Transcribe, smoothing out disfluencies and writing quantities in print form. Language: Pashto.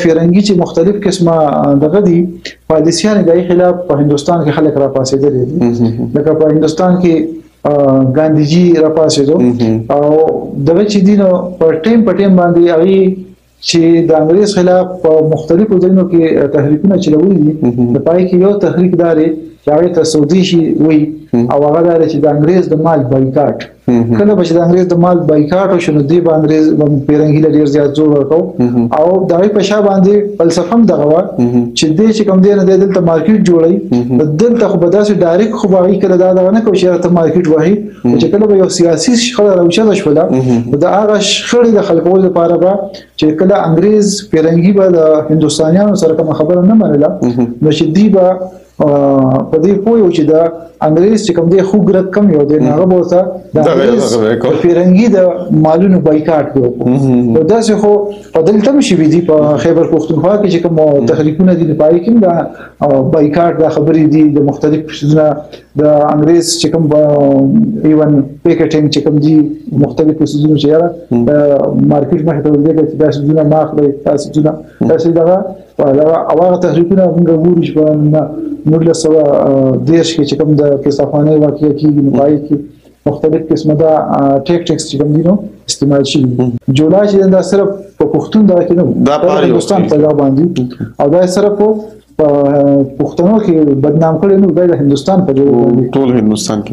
فرنګي چې مختلف قسمه دغه دي پالیسیان د خلاف په هندستان کې خلک را پاسېدل دي لکه په هندستان کې ګاندیجی را پاسېدو او دغه چې دینو په ټیم باندې هغه چې د انګریز خلاف په مختلفو ځایونو کې تحریکونه چلولي دي د پای کې یو تحریک داري چې هغه ته سعودي شي وي او هغه داري چې د انګریز د مال بایکاټ کله به چې د انګریز د مال بایکاټ او شنو دی به انګریز پیرنګي لري زیات زور ورکاو او دغه په شا باندې فلسفه هم دغه و چې دې چې کوم دی نه دلته مارکیټ جوړي دلته خو به داسې ډایرکټ خو به کله دا نه کوي چې ته مارکیټ وایي چې کله به یو سیاسي شخړه راوچه شوله دا هغه شخړې د خلکو لپاره به چې کله انګریز پیرنګي به د هندستانیانو سره کوم خبره نه منله نو چې دی به په دې پوه چې دا انګریز چې کوم دی خو ګرد کم یو دی هغه بوته د پیرنګي د مالونو بایکاټ وکړو دا څه خو په دلته مشي دي په خیبر پختونخوا کې چې کوم تحریکونه دي په پای کې دا بایکاټ د خبرې دي د مختلف څه د انګریز چې کوم ایون پیکټینګ چې کوم دي مختلف څه چې یاره مارکیټ مخ ته ولګي چې دا څه نه اخلي تاسو دا هغه تحریکونه موږ ګورو چې نور له سوا دیش کې چې کوم د کیسافانه واقعي کېږي نو پای کې مختلف قسمه دا ټیکټکس چې کوم دي نو استعمال شي جوړا چې دا صرف په پښتون دا کې نو د هندستان په ځای باندې او دا صرف په پښتنو کې بدنام کړي نو د هندستان په ټول هندستان